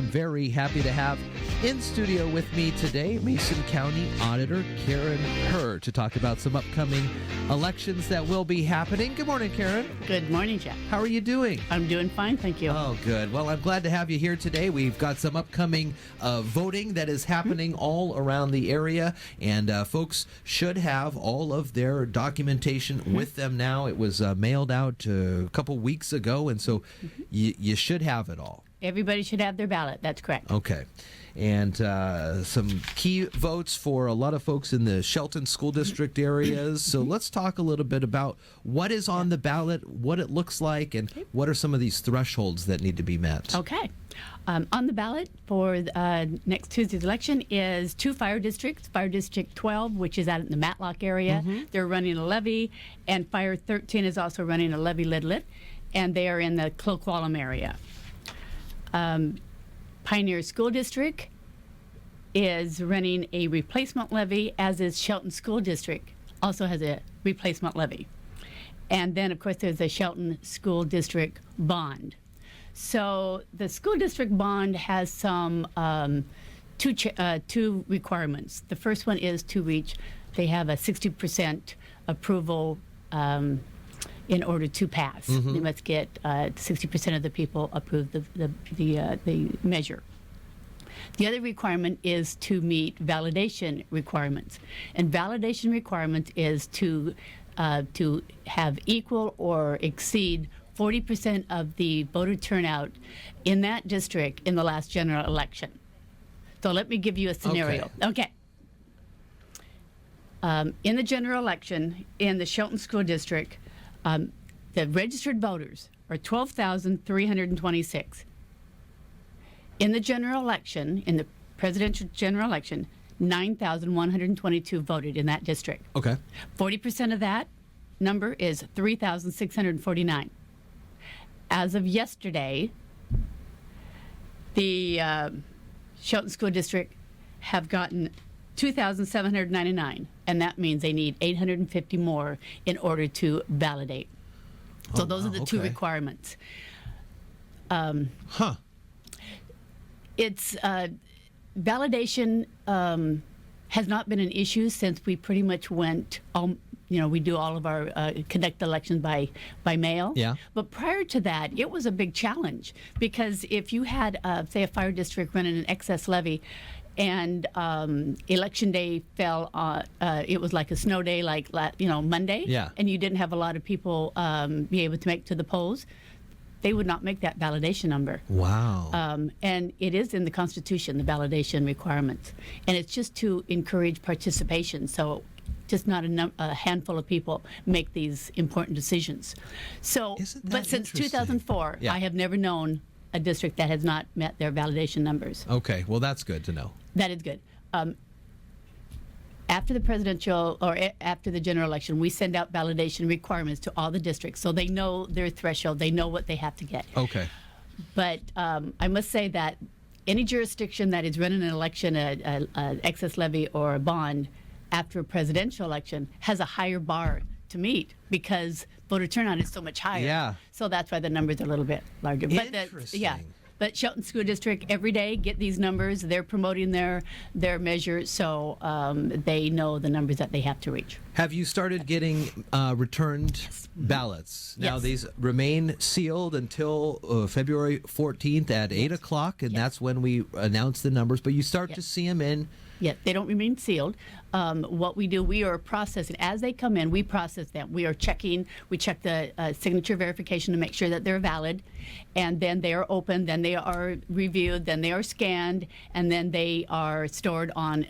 I'm very happy to have in studio with me today Mason County Auditor Karen Herr to talk about some upcoming elections that will be happening. Good morning, Karen. Good morning, Jeff. How are you doing? I'm doing fine, thank you. Oh, good. Well, I'm glad to have you here today. We've got some upcoming voting that is happening all around the area, and folks should have all of their documentation with them now. It was mailed out a couple weeks ago, and so you should have it all. Everybody should have their ballot. That's correct. Okay. And some key votes for a lot of folks in the Shelton School District areas. So let's talk a little bit about what is on the ballot, what it looks like, and what are some of these thresholds that need to be met. Okay. On the ballot for next Tuesday's election is two fire districts. Fire District 12, which is out in the Matlock area. They're running a levy, and Fire 13 is also running a levy-lidlet, and they are in the Cloqualum area. Pioneer School District is running a replacement levy, as is Shelton School District, also has a replacement levy. And then, of course, there's a Shelton School District bond. So the school district bond has some two requirements. The first one is they have a 60% approval in order to pass. They must get 60% of the people approve the measure. The other requirement is to meet validation requirements, and validation requirements is to have equal or exceed 40% of the voter turnout in that district in the last general election. So let me give you a scenario. Okay. In the general election in the Shelton School District, the registered voters are 12,326. In the general election, in the presidential general election, 9,122 voted in that district. Okay. 40% of that number is 3,649. As of yesterday, the Shelton School District have gotten 2,799, and that means they need 850 more in order to validate. So those are the two requirements. It's validation has not been an issue since we pretty much went. We do all of our conduct elections by mail. Yeah. But prior to that, it was a big challenge because if you had, say, a fire district running an excess levy, and election day fell on, it was like a snow day, like Monday. Yeah. And you didn't have a lot of people be able to make to the polls, they would not make that validation number. Wow. And it is in the Constitution, the validation requirements, and it's just to encourage participation. So just not a handful of people make these important decisions. So, but since 2004, I have never known a district that has not met their validation numbers. Okay, well, that's good to know. That is good. After the presidential or after the general election, we send out validation requirements to all the districts so they know their threshold, they know what they have to get. Okay. But I must say that any jurisdiction that is running an election, an excess levy or a bond after a presidential election has a higher bar to meet because voter turnout is so much higher. Yeah. So that's why the numbers are a little bit larger. Interesting. But Shelton School District every day get these numbers. They're promoting their measures, so they know the numbers that they have to reach. Have you started getting returned ballots? Now these remain sealed until February 14th at 8 o'clock, and that's when we announce the numbers. But you start to see them in. Yes, they don't remain sealed. What we do, we are processing. As they come in, we process them. We are checking. We check the signature verification to make sure that they're valid. And then they are opened. Then they are reviewed. Then they are scanned. And then they are stored on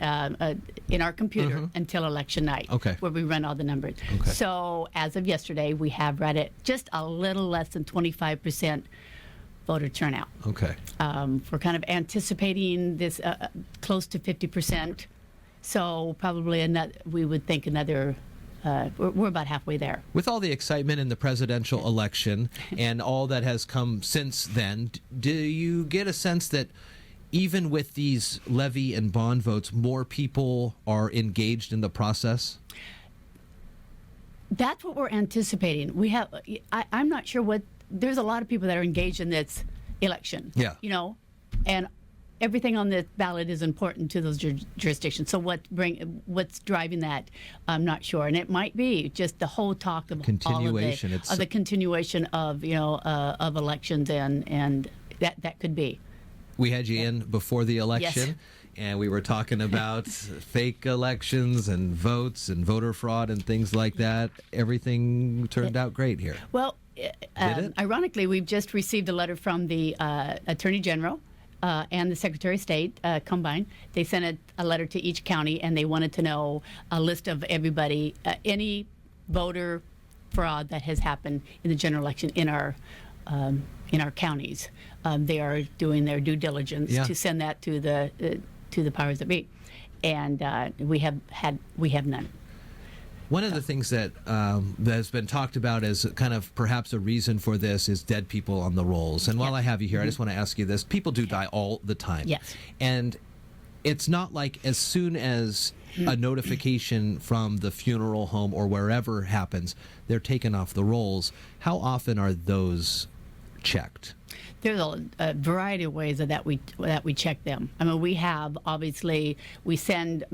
in our computer until election night, where we run all the numbers. So as of yesterday, we have right at just a little less than 25% voter turnout. Okay. We're kind of anticipating this close to 50%. So probably we would think another, we're about halfway there. With all the excitement in the presidential election and all that has come since then, do you get a sense that even with these levy and bond votes, more people are engaged in the process? That's what we're anticipating. We have, I'm not sure what, there's a lot of people that are engaged in this election. Yeah. You know, and everything on the ballot is important to those jurisdictions. So what's driving that, I'm not sure. And it might be just the whole talk of continuation. Of the continuation of of elections, and that could be. We had you in before the election. Yes. And we were talking about fake elections and votes and voter fraud and things like that. Everything turned out great here. Well, Did it? Ironically, we've just received a letter from the Attorney General and the Secretary of State combined. They sent a letter to each county, and they wanted to know a list of everybody, any voter fraud that has happened in the general election in our counties. They are doing their due diligence to send that to the powers that be, and we have none. One of the things that has been talked about as kind of perhaps a reason for this is dead people on the rolls. And while I have you here, I just want to ask you this. People do die all the time. Yes. And it's not like as soon as a notification from the funeral home or wherever happens, they're taken off the rolls. How often are those checked? There's a variety of ways that we check them. I mean, we have, obviously, we send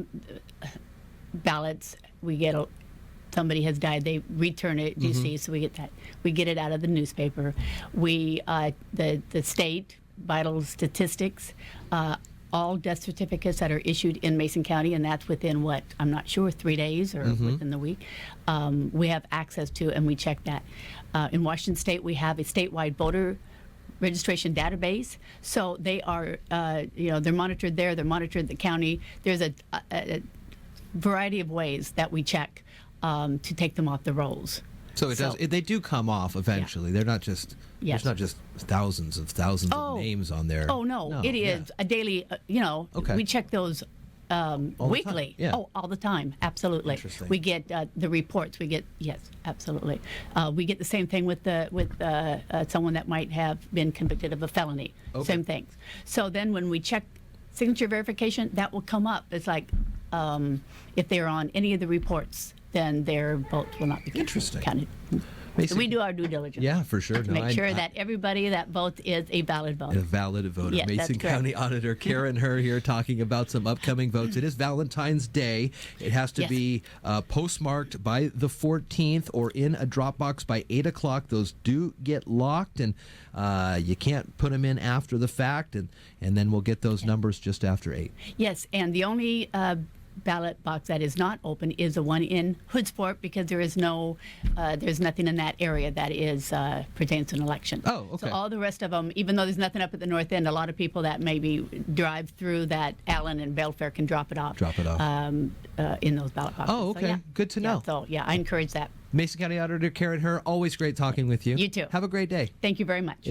ballots. We get somebody has died, they return it, you see, so we get that. We get it out of the newspaper. We, the state vital statistics, all death certificates that are issued in Mason County, and that's within what, I'm not sure, 3 days or within the week, we have access to, and we check that. In Washington State, we have a statewide voter registration database, so they are, they're monitored there, they're monitored in the county. There's a variety of ways that we check to take them off the rolls. So they do come off eventually. They're not just there's not just thousands of names on there. Oh no, it is a daily. We check those weekly. All the time. Absolutely. Interesting. We get the reports. Yes, absolutely. We get the same thing with someone that might have been convicted of a felony. Okay. Same things. So then when we check signature verification, that will come up. It's like if they're on any of the reports, then their votes will not be counted. So we do our due diligence. Yeah, for sure. To make sure that everybody that votes is a valid voter. A valid voter. Yes, Mason County Auditor Karen Herr here talking about some upcoming votes. It is Valentine's Day. It has to be postmarked by the 14th or in a drop box by 8 o'clock. Those do get locked, and you can't put them in after the fact, and then we'll get those numbers just after 8. Yes, and the only ballot box that is not open is the one in Hoodsport, because there is there's nothing in that area that is pertains to an election. Oh, okay. So all the rest of them, even though there's nothing up at the north end, a lot of people that maybe drive through that Allen and Belfair can drop it off. In those ballot boxes. Oh, okay. So, Good to know. I encourage that. Mason County Auditor Karen Herr, always great talking with you. You too. Have a great day. Thank you very much.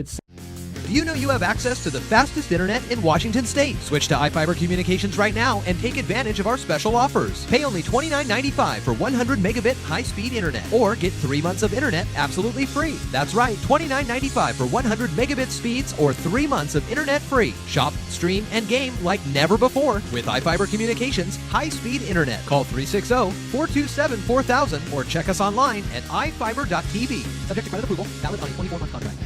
Do you know you have access to the fastest internet in Washington State? Switch to iFiber Communications right now and take advantage of our special offers. Pay only $29.95 for 100 megabit high-speed internet, or get 3 months of internet absolutely free. That's right, $29.95 for 100 megabit speeds or 3 months of internet free. Shop, stream, and game like never before with iFiber Communications high-speed internet. Call 360-427-4000 or check us online at ifiber.tv. Subject to credit approval, valid on a 24-month contract.